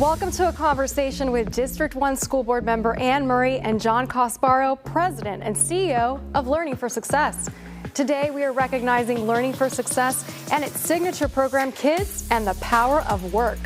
Welcome to a conversation with District 1 School Board member Ann Murray and John Casparo, President and CEO of Learning for Success. Today, we are recognizing Learning for Success and its signature program, Kids and the Power of Work.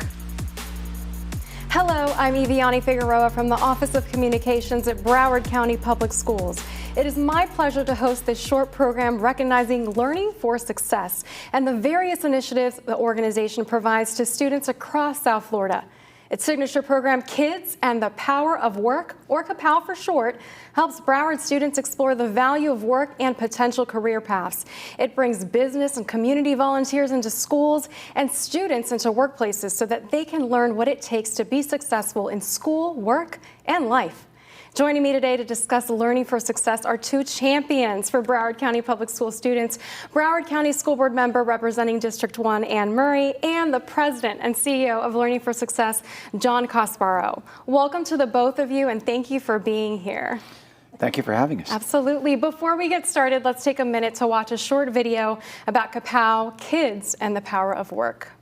Hello, I'm Eviani Figueroa from the Office of Communications at Broward County Public Schools. It is my pleasure to host this short program recognizing Learning for Success and the various initiatives the organization provides to students across South Florida. Its signature program, Kids and the Power of Work, or KAPOW for short, helps Broward students explore the value of work and potential career paths. It brings business and community volunteers into schools and students into workplaces so that they can learn what it takes to be successful in school, work, and life. Joining me today to discuss Learning for Success are two champions for Broward County Public School students, Broward County School Board member representing District 1, Ann Murray, and the President and CEO of Learning for Success, John Casparo. Welcome to the both of you, and thank you for being here. Thank you for having us. Absolutely. Before we get started, let's take a minute to watch a short video about KAPOW, Kids and the Power of Work.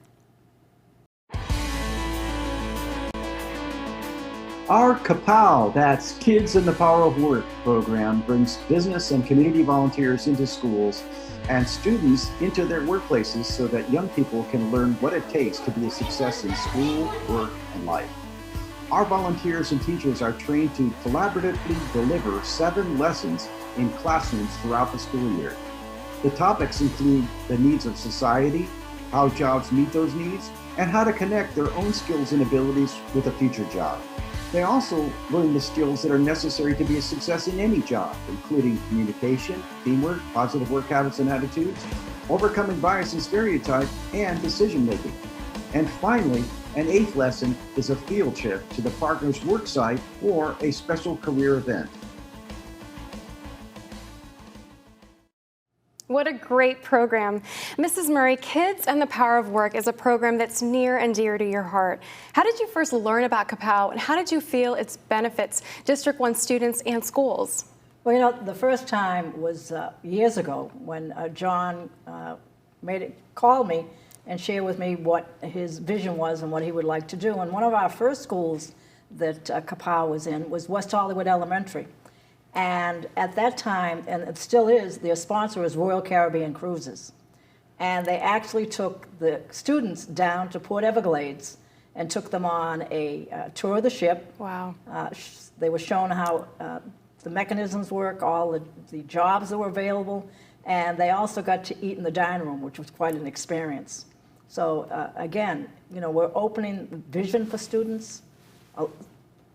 Our KAPOW, that's Kids and the Power of Work program, brings business and community volunteers into schools and students into their workplaces so that young people can learn what it takes to be a success in school, work, and life. Our volunteers and teachers are trained to collaboratively deliver 7 lessons in classrooms throughout the school year. The topics include the needs of society, how jobs meet those needs, and how to connect their own skills and abilities with a future job. They also learn the skills that are necessary to be a success in any job, including communication, teamwork, positive work habits and attitudes, overcoming bias and stereotype, and decision making. And finally, an 8th lesson is a field trip to the partner's work site or a special career event. What a great program. Mrs. Murray, Kids and the Power of Work is a program that's near and dear to your heart. How did you first learn about KAPOW, and how did you feel its benefits District 1 students and schools? Well, you know, the first time was years ago when John called me and shared with me what his vision was and what he would like to do. And one of our first schools that KAPOW was in was West Hollywood Elementary. And at that time, and it still is, their sponsor was Royal Caribbean Cruises. And they actually took the students down to Port Everglades and took them on a tour of the ship. Wow. They were shown how the mechanisms work, all the jobs that were available, and they also got to eat in the dining room, which was quite an experience. So again, you know, we're opening vision for students,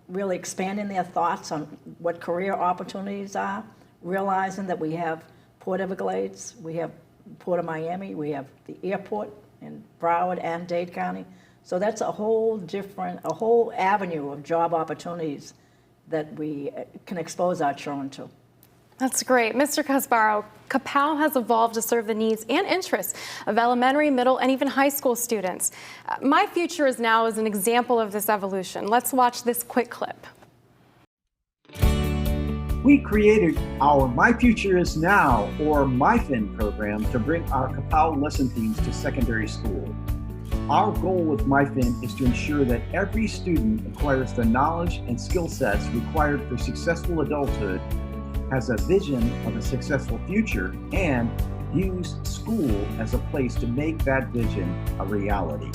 really expanding their thoughts on what career opportunities are, realizing that we have Port Everglades, we have Port of Miami, we have the airport in Broward and Dade County. So that's a whole avenue of job opportunities that we can expose our children to. That's great. Mr. Casparo, KAPOW has evolved to serve the needs and interests of elementary, middle, and even high school students. My Future Is Now is an example of this evolution. Let's watch this quick clip. We created our My Future Is Now, or MFIN program, to bring our KAPOW lesson themes to secondary school. Our goal with MFIN is to ensure that every student acquires the knowledge and skill sets required for successful adulthood, has a vision of a successful future, and views school as a place to make that vision a reality.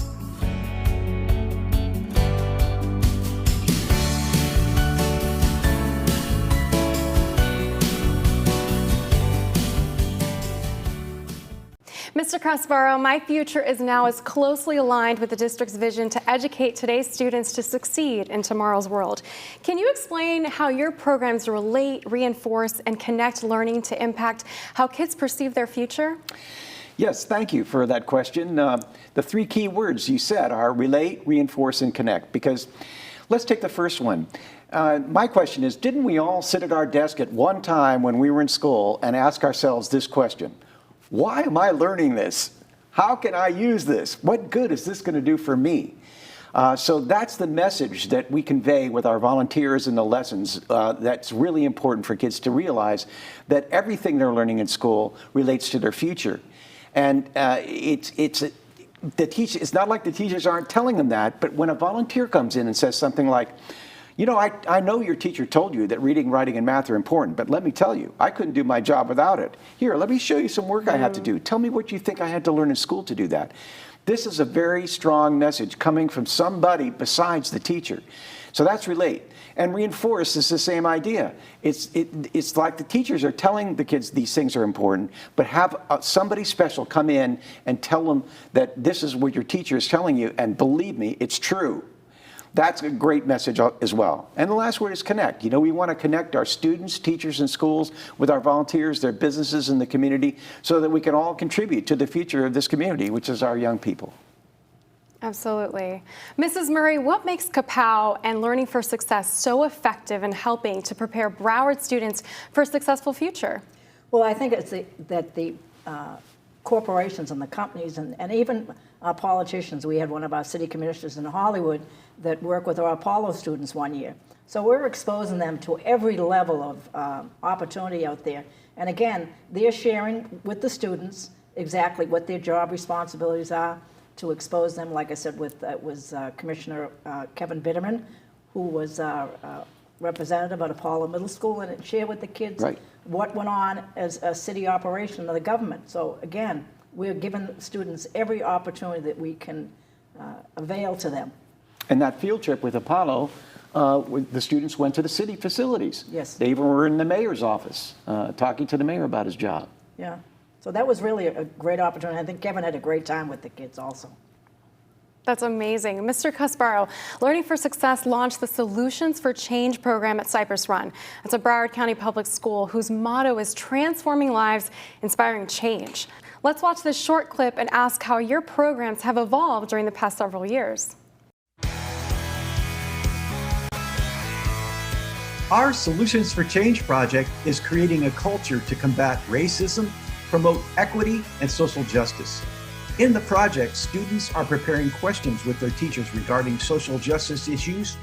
Mr. Casparo, My Future Is Now is closely aligned with the district's vision to educate today's students to succeed in tomorrow's world. Can you explain how your programs relate, reinforce, and connect learning to impact how kids perceive their future? Yes, thank you for that question. The 3 key words you said are relate, reinforce, and connect, because let's take the first one. My question is, didn't we all sit at our desk at one time when we were in school and ask ourselves this question? Why am I learning this? How can I use this? What good is this going to do for me? So that's the message that we convey with our volunteers in the lessons. That's really important for kids to realize that everything they're learning in school relates to their future. And it's not like the teachers aren't telling them that, but when a volunteer comes in and says something like, you know, I know your teacher told you that reading, writing, and math are important, but let me tell you, I couldn't do my job without it. Here, let me show you some work I have to do. Tell me what you think I had to learn in school to do that. This is a very strong message coming from somebody besides the teacher. So that's relate. And reinforce is the same idea. It's like the teachers are telling the kids these things are important, but have somebody special come in and tell them that this is what your teacher is telling you, and believe me, it's true. That's a great message as well. And the last word is connect. You know, we want to connect our students, teachers, and schools with our volunteers, their businesses, and the community so that we can all contribute to the future of this community, which is our young people. Absolutely. Mrs. Murray, what makes KAPOW and Learning for Success so effective in helping to prepare Broward students for a successful future? Well, I think it's that the corporations and the companies and even our politicians, we had one of our city commissioners in Hollywood that worked with our Apollo students one year. So we're exposing them to every level of opportunity out there. And again, they're sharing with the students exactly what their job responsibilities are, to expose them, like I said, with Commissioner Kevin Bitterman, who was representative at Apollo Middle School, and it shared with the kids what went on as a city operation of the government. So again, we're giving students every opportunity that we can avail to them. And that field trip with Apollo, the students went to the city facilities. Yes. They even were in the mayor's office talking to the mayor about his job. Yeah. So that was really a great opportunity. I think Kevin had a great time with the kids also. That's amazing. Mr. Cusparo, Learning for Success launched the Solutions for Change program at Cypress Run. It's a Broward County public school whose motto is transforming lives, inspiring change. Let's watch this short clip and ask how your programs have evolved during the past several years. Our Solutions for Change project is creating a culture to combat racism, promote equity, and social justice. In the project, students are preparing questions with their teachers regarding social justice issues,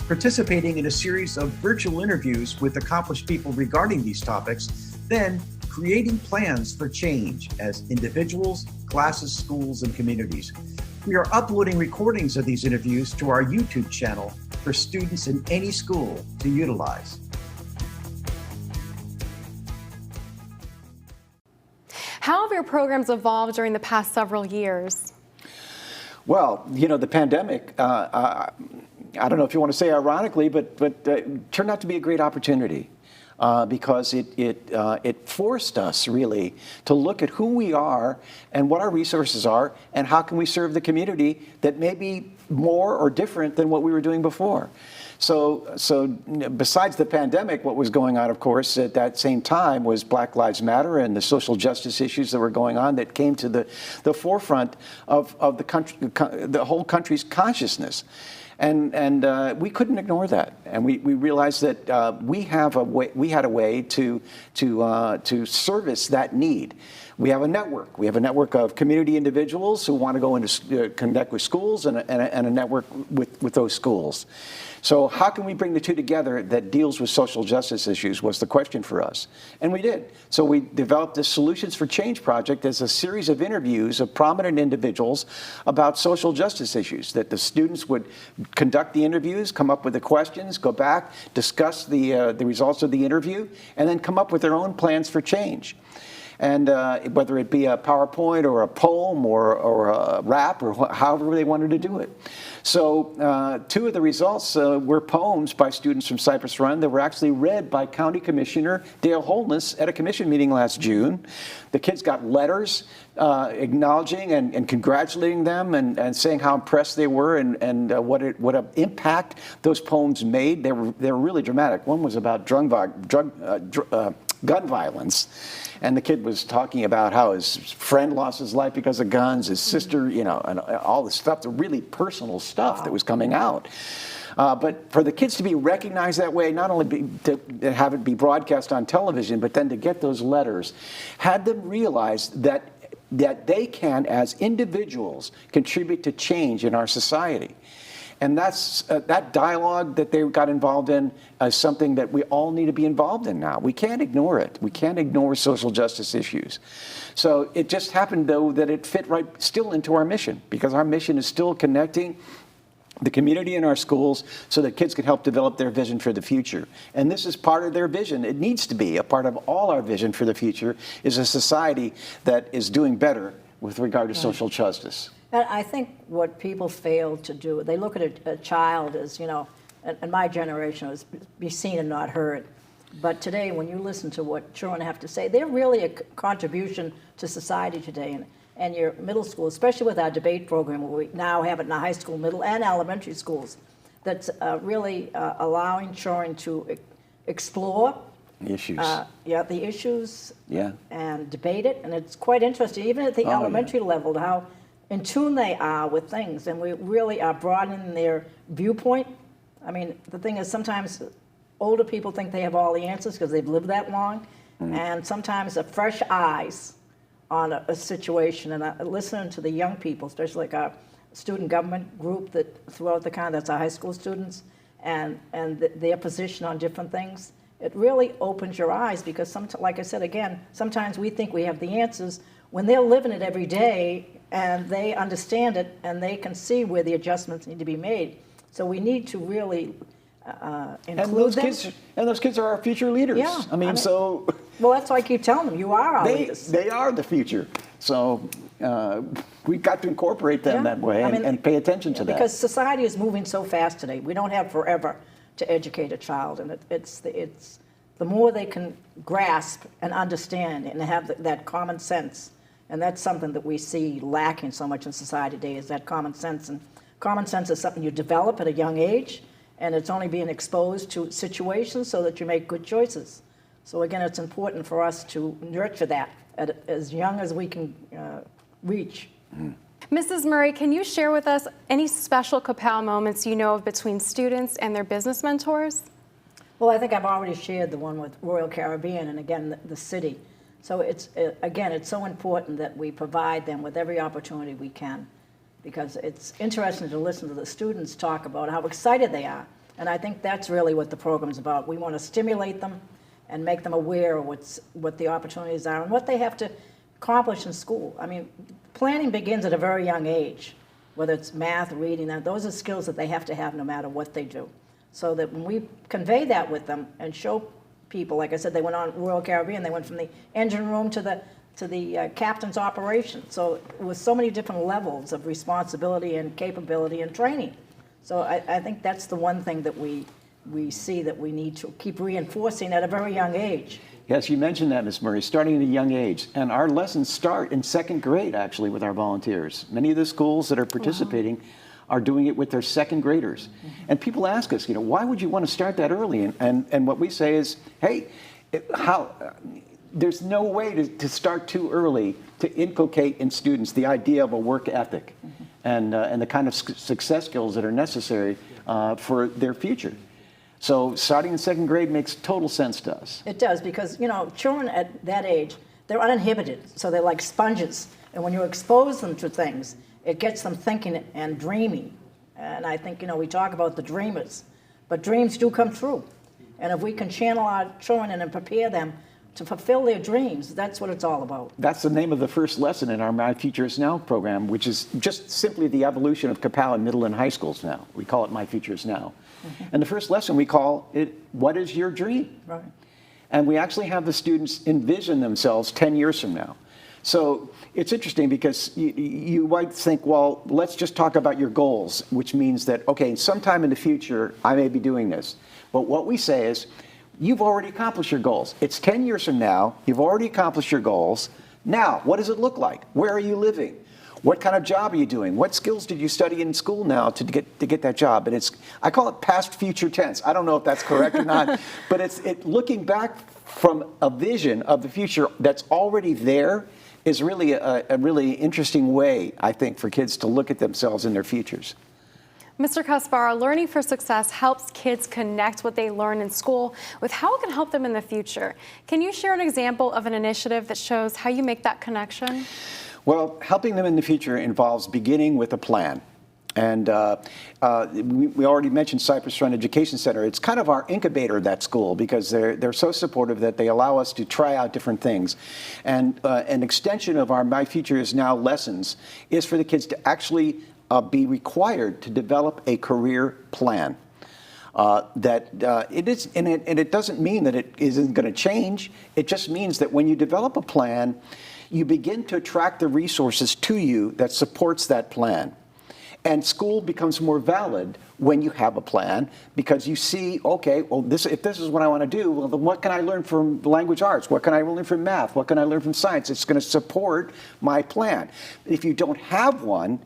participating in a series of virtual interviews with accomplished people regarding these topics, then creating plans for change as individuals, classes, schools, and communities. We are uploading recordings of these interviews to our YouTube channel for students in any school to utilize. How have your programs evolved during the past several years? Well, you know, the pandemic, I don't know if you want to say ironically, but turned out to be a great opportunity because it forced us really to look at who we are and what our resources are and how can we serve the community that may be more or different than what we were doing before. So besides the pandemic, what was going on, of course, at that same time was Black Lives Matter and the social justice issues that were going on that came to the forefront of the country, the whole country's consciousness. And we couldn't ignore that, and we realized that we had a way to service that need. We have a network. We have a network of community individuals who want to go into connect with schools, and a network with those schools. So how can we bring the two together that deals with social justice issues was the question for us. And we did. So we developed this Solutions for Change project as a series of interviews of prominent individuals about social justice issues, that the students would conduct the interviews, come up with the questions, go back, discuss the results of the interview, and then come up with their own plans for change. And whether it be a PowerPoint or a poem or a rap or however they wanted to do it. So two of the results were poems by students from Cypress Run that were actually read by County Commissioner Dale Holness at a commission meeting last June. The kids got letters acknowledging and congratulating them and saying how impressed they were and what an impact those poems made. They were really dramatic. One was about gun violence. And the kid was talking about how his friend lost his life because of guns, his sister, you know, and all this stuff, the really personal stuff that was coming out. But for the kids to be recognized that way, not only to have it be broadcast on television, but then to get those letters, had them realize that they can, as individuals, contribute to change in our society. And that's that dialogue that they got involved in is something that we all need to be involved in now. We can't ignore it. We can't ignore social justice issues. So it just happened, though, that it fit right still into our mission, because our mission is still connecting the community in our schools so that kids can help develop their vision for the future. And this is part of their vision. It needs to be a part of all our vision for the future, is a society that is doing better with regard to social justice. And I think what people fail to do, they look at a child as, you know, and my generation was be seen and not heard. But today, when you listen to what children have to say, they're really a contribution to society today. And your middle school, especially with our debate program, where we now have it in our high school, middle, and elementary schools, that's really allowing children to explore Issues. the issues Yeah. and debate it. And it's quite interesting, even at the elementary level, how in tune they are with things. And we really are broadening their viewpoint. I mean, the thing is, sometimes older people think they have all the answers because they've lived that long. And sometimes the fresh eyes on a situation, and listening to the young people, especially like our student government group that throughout the county, that's our high school students, and their position on different things, it really opens your eyes, because like I said again, sometimes we think we have the answers when they're living it every day and they understand it and they can see where the adjustments need to be made. So we need to really include them. And those kids are our future leaders. Yeah, I mean, so... Well, that's why I keep telling them, you are our leaders. They are the future. So we've got to incorporate them that way and pay attention to that. Because society is moving so fast today. We don't have forever to educate a child. And it's the more they can grasp and understand and have that common sense. And that's something that we see lacking so much in society today, is that common sense. And common sense is something you develop at a young age, and it's only being exposed to situations so that you make good choices. So again, it's important for us to nurture that at as young as we can reach. Mrs. Murray, can you share with us any special KAPOW moments you know of between students and their business mentors? Well, I think I've already shared the one with Royal Caribbean and again, the city. So it's so important that we provide them with every opportunity we can, because it's interesting to listen to the students talk about how excited they are. And I think that's really what the program's about. We want to stimulate them and make them aware of what the opportunities are and what they have to accomplish in school. I mean, planning begins at a very young age, whether it's math, reading, those are skills that they have to have no matter what they do. So that when we convey that with them and show people, like I said, they went on Royal Caribbean, they went from the engine room to the captain's operation. So with so many different levels of responsibility and capability and training. So I think that's the one thing that we see that we need to keep reinforcing at a very young age. Yes, you mentioned that, Ms. Murray, starting at a young age. And our lessons start in second grade, actually, with our volunteers. Many of the schools that are participating are doing it with their second graders. And people ask us, why would you want to start that early? And what we say is, hey, there's no way to start too early to inculcate in students the idea of a work ethic and the kind of success skills that are necessary for their future. So starting in second grade makes total sense to us. It does, because, children at that age, they're uninhibited, so they're like sponges. And when you expose them to things, it gets them thinking and dreaming. And I think, we talk about the dreamers, but dreams do come true. And if we can channel our children and prepare them to fulfill their dreams, that's what it's all about. That's the name of the first lesson in our My Future Is Now program, which is just simply the evolution of KAPOW in middle and high schools now. We call it My Future Is Now. And the first lesson we call it, what is your dream? Right. And we actually have the students envision themselves 10 years from now. So it's interesting because you might think, well, let's just talk about your goals, which means that, okay, sometime in the future, I may be doing this. But what we say is, you've already accomplished your goals. It's 10 years from now, you've already accomplished your goals. Now, what does it look like? Where are you living? What kind of job are you doing? What skills did you study in school now to get that job? And I call it past future tense. I don't know if that's correct or not, but it's looking back from a vision of the future that's already there is really a really interesting way, I think, for kids to look at themselves in their futures. Mr. Kaspar, Learning for Success helps kids connect what they learn in school with how it can help them in the future. Can you share an example of an initiative that shows how you make that connection? Well, helping them in the future involves beginning with a plan. And we already mentioned Cypress Run Education Center. It's kind of our incubator at that school because they're so supportive that they allow us to try out different things. And an extension of our My Future Is Now lessons is for the kids to actually be required to develop a career plan. It doesn't mean that it isn't going to change. It just means that when you develop a plan, you begin to attract the resources to you that supports that plan. And school becomes more valid when you have a plan because you see, okay, well, if this is what I want to do, well, then what can I learn from language arts? What can I learn from math? What can I learn from science? It's going to support my plan. If you don't have one,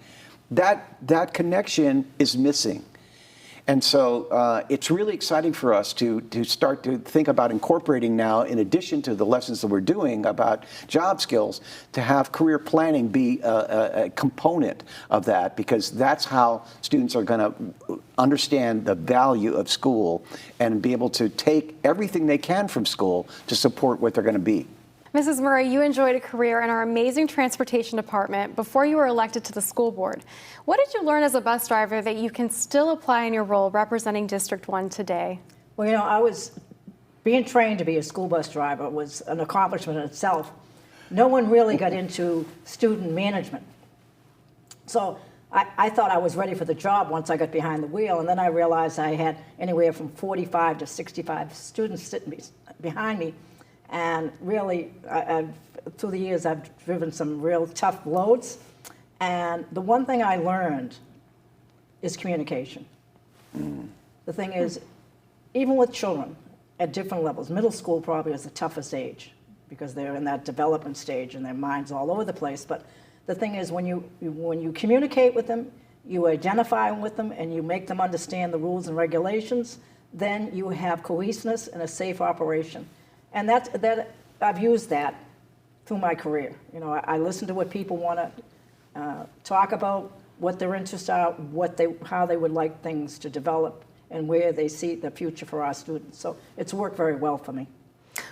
that connection is missing. And so it's really exciting for us to start to think about incorporating now, in addition to the lessons that we're doing about job skills, to have career planning be a component of that, because that's how students are going to understand the value of school and be able to take everything they can from school to support what they're going to be. Mrs. Murray, you enjoyed a career in our amazing transportation department before you were elected to the school board. What did you learn as a bus driver that you can still apply in your role representing District 1 today? Well, you know, I was being trained to be a school bus driver was an accomplishment in itself. No one really got into student management. So I thought I was ready for the job once I got behind the wheel, and then I realized I had anywhere from 45 to 65 students sitting behind me. And really, through the years, I've driven some real tough loads. And the one thing I learned is communication. The thing is, even with children at different levels, middle school probably is the toughest age because they're in that development stage and their mind's all over the place. But the thing is, when you communicate with them, you identify with them, and you make them understand the rules and regulations, then you have cohesiveness and a safe operation. And that I've used that through my career. You know, I listen to what people want to talk about, what their interests are, how they would like things to develop, and where they see the future for our students. So it's worked very well for me.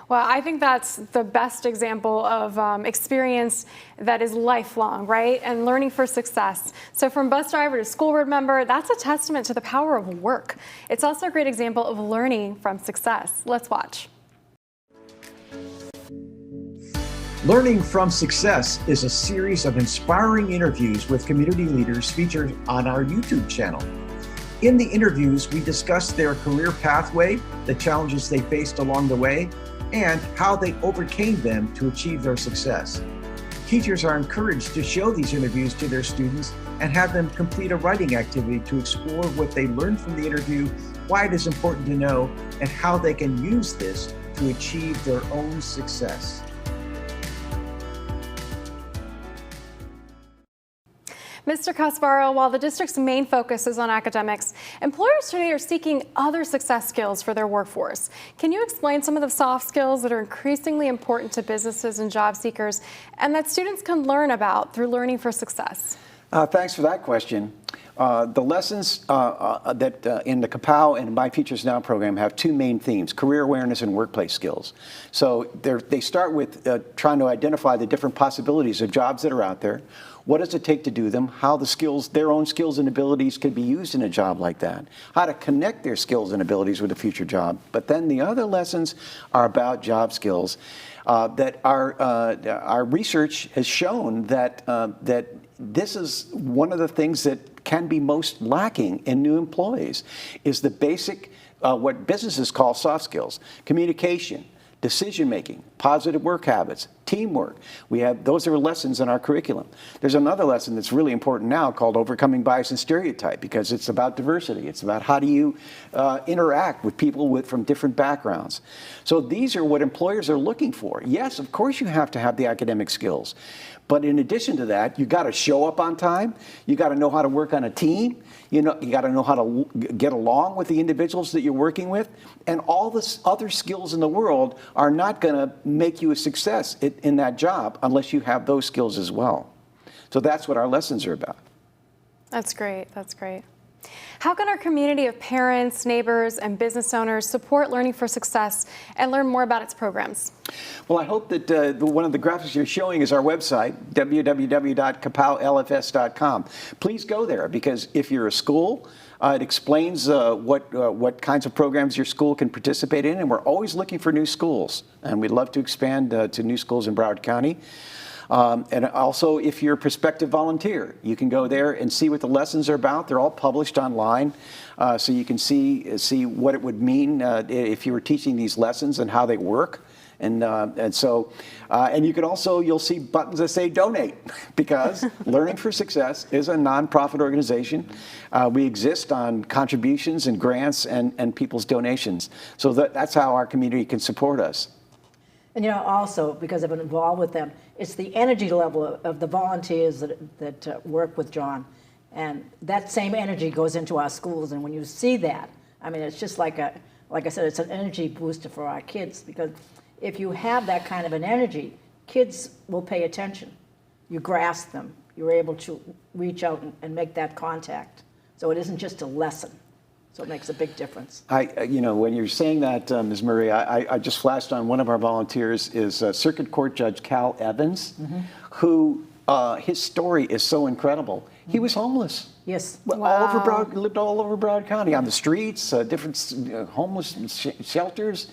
Well, I think that's the best example of experience that is lifelong, right? And learning for success. So from bus driver to school board member, that's a testament to the power of work. It's also a great example of learning from success. Let's watch. Learning from Success is a series of inspiring interviews with community leaders featured on our YouTube channel. In the interviews, we discuss their career pathway, the challenges they faced along the way, and how they overcame them to achieve their success. Teachers are encouraged to show these interviews to their students and have them complete a writing activity to explore what they learned from the interview, why it is important to know, and how they can use this to achieve their own success. Mr. Kasparo, while the district's main focus is on academics, employers today are seeking other success skills for their workforce. Can you explain some of the soft skills that are increasingly important to businesses and job seekers and that students can learn about through Learning for Success? Thanks for that question. The lessons that in the KAPOW and My Future Is Now program have two main themes: career awareness and workplace skills. So they start with trying to identify the different possibilities of jobs that are out there. What does it take to do them? How the skills, their own skills and abilities can be used in a job like that. How to connect their skills and abilities with a future job. But then the other lessons are about job skills that our research has shown that this is one of the things that can be most lacking in new employees is the basic, what businesses call soft skills: communication, decision-making, positive work habits, teamwork. Those are lessons in our curriculum. There's another lesson that's really important now called overcoming bias and stereotype, because it's about diversity. It's about how do you interact with people from different backgrounds. So these are what employers are looking for. Yes, of course you have to have the academic skills, but in addition to that, you got to show up on time. You got to know how to work on a team. You got to know how to get along with the individuals that you're working with. And all the other skills in the world are not going to make you a success in that job unless you have those skills as well. So that's what our lessons are about. That's great. That's great. How can our community of parents, neighbors, and business owners support Learning for Success and learn more about its programs? Well, I hope that one of the graphics you're showing is our website, www.kapowlfs.com. Please go there, because if you're a school, it explains what kinds of programs your school can participate in, and we're always looking for new schools, and we'd love to expand to new schools in Broward County. And also, if you're a prospective volunteer, you can go there and see what the lessons are about. They're all published online, so you can see what it would mean if you were teaching these lessons and how they work. And you can also, you'll see buttons that say donate, because Learning for Success is a nonprofit organization. We exist on contributions and grants and people's donations. So that's how our community can support us. And also, because I've been involved with them, it's the energy level of the volunteers that work with John. And that same energy goes into our schools. And when you see that, I mean, it's just like I said, it's an energy booster for our kids, because if you have that kind of an energy, kids will pay attention. You grasp them. You're able to reach out and make that contact. So it isn't just a lesson. So it makes a big difference. When you're saying that, Ms. Murray, I just flashed on one of our volunteers is Circuit Court Judge Cal Evans, who his story is so incredible. He was homeless. Yes. Wow. Lived all over Broward County, on the streets, different homeless shelters,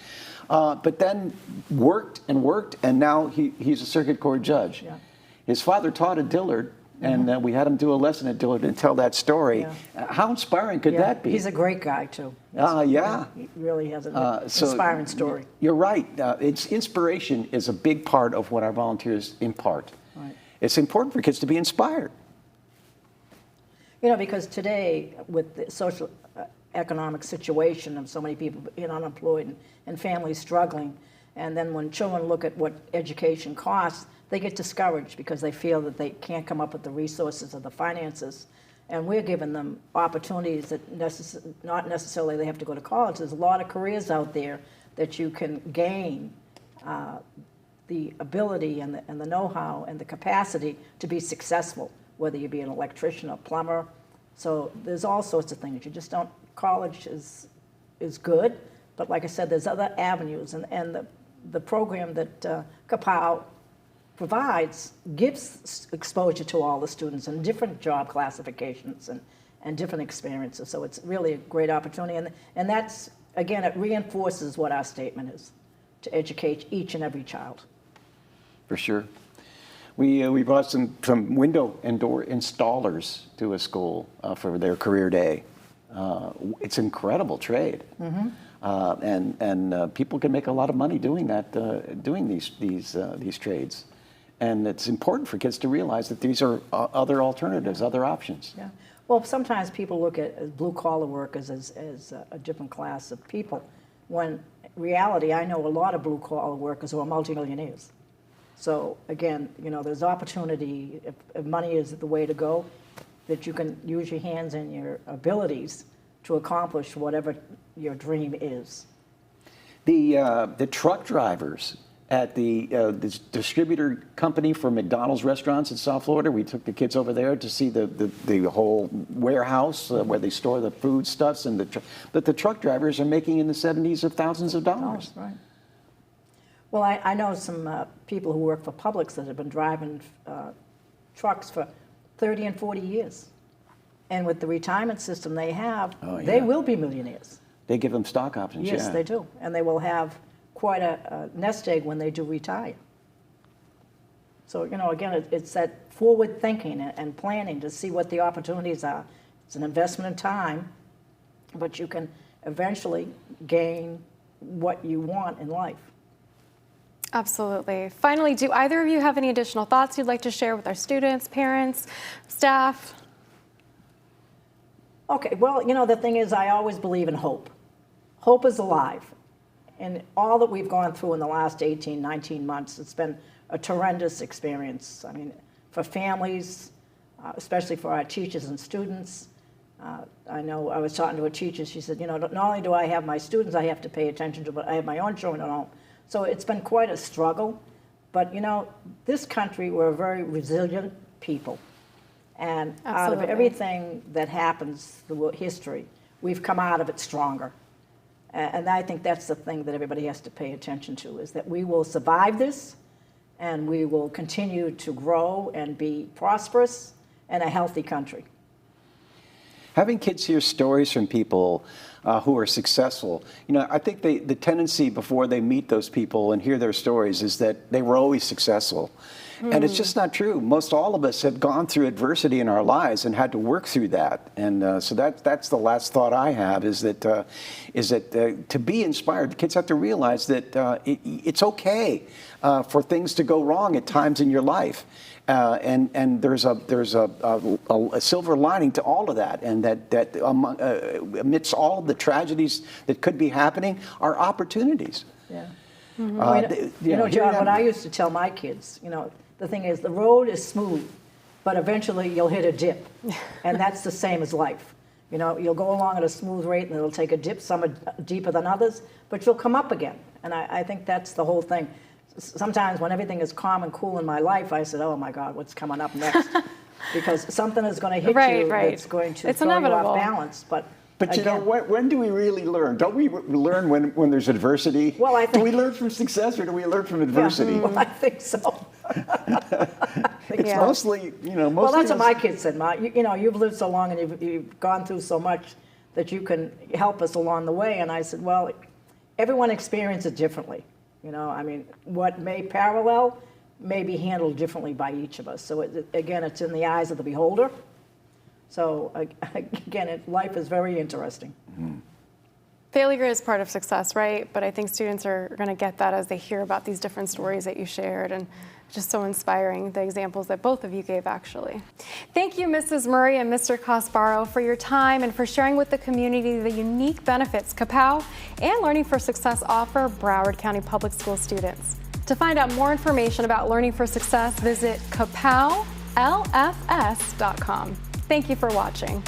but then worked, and now he's a Circuit Court judge. Yeah. His father taught at Dillard. And we had him do a lesson at Dillard and tell that story. Yeah. How inspiring could that be? He's a great guy, too. Yeah. He really has an inspiring story. You're right. Inspiration is a big part of what our volunteers impart. Right. It's important for kids to be inspired. Because today, with the social economic situation of so many people being unemployed and families struggling, and then when children look at what education costs, they get discouraged because they feel that they can't come up with the resources or the finances. And we're giving them opportunities that not necessarily they have to go to college. There's a lot of careers out there that you can gain the ability and the know-how and the capacity to be successful, whether you be an electrician or plumber. So there's all sorts of things. You just don't, college is good, but like I said, there's other avenues. And the program that KAPOW provides gives exposure to all the students and different job classifications and different experiences. So it's really a great opportunity. And that's, again, it reinforces what our statement is, to educate each and every child. For sure. We brought some window and door installers to a school for their career day. It's an incredible trade. And people can make a lot of money doing that, doing these trades. And it's important for kids to realize that these are other alternatives, other options. Yeah. Well, sometimes people look at blue-collar workers as a different class of people, when in reality, I know a lot of blue-collar workers who are multimillionaires. So again, there's opportunity, if money is the way to go, that you can use your hands and your abilities to accomplish whatever your dream is. The truck drivers at the distributor company for McDonald's restaurants in South Florida. We took the kids over there to see the whole warehouse where they store the foodstuffs, and that the truck drivers are making in the 70s of thousands of dollars. Oh, right. Well, I know some people who work for Publix that have been driving trucks for 30 and 40 years. And with the retirement system they have, they will be millionaires. They give them stock options, yes, they do. And they will have quite a nest egg when they do retire. So, again, it's that forward thinking and planning to see what the opportunities are. It's an investment in time, but you can eventually gain what you want in life. Absolutely. Finally, do either of you have any additional thoughts you'd like to share with our students, parents, staff? Okay, well, the thing is, I always believe in hope. Hope is alive. And all that we've gone through in the last 18, 19 months, it's been a tremendous experience. I mean, for families, especially for our teachers and students. I know I was talking to a teacher, she said, not only do I have my students I have to pay attention to, but I have my own children at home. So it's been quite a struggle. But, this country, we're a very resilient people. And out Absolutely. of everything that happens through history, we've come out of it stronger. And I think that's the thing that everybody has to pay attention to, is that we will survive this, and we will continue to grow and be prosperous and a healthy country. Having kids hear stories from people who are successful, I think the tendency before they meet those people and hear their stories is that they were always successful. And it's just not true. Most all of us have gone through adversity in our lives and had to work through that. And so that's the last thought I have, is that to be inspired, the kids have to realize that it's okay for things to go wrong at times in your life. And there's a silver lining to all of that, and that amidst all of the tragedies that could be happening are opportunities. Yeah. John, what I used to tell my kids, the thing is, the road is smooth, but eventually you'll hit a dip, and that's the same as life. You'll go along at a smooth rate, and it'll take a dip. Some are deeper than others, but you'll come up again. And I think that's the whole thing. Sometimes when everything is calm and cool in my life, I said, oh my God, what's coming up next? Because something is going to hit you that's going to throw you off balance. But again, when do we really learn? Don't we learn when there's adversity? Well, I think, do we learn from success, or do we learn from adversity? Yeah, well, I think so. It's mostly, Well, that's what my kids said, Ma. You've lived so long and you've gone through so much that you can help us along the way. And I said, well, everyone experiences it differently. What may parallel may be handled differently by each of us. So again, it's in the eyes of the beholder. So again, life is very interesting. Mm-hmm. Failure is part of success, right? But I think students are going to get that as they hear about these different stories that you shared, and just so inspiring, the examples that both of you gave, actually. Thank you, Mrs. Murray and Mr. Kasparo, for your time and for sharing with the community the unique benefits KAPOW and Learning for Success offer Broward County Public School students. To find out more information about Learning for Success, visit KAPOWLFS.com. Thank you for watching.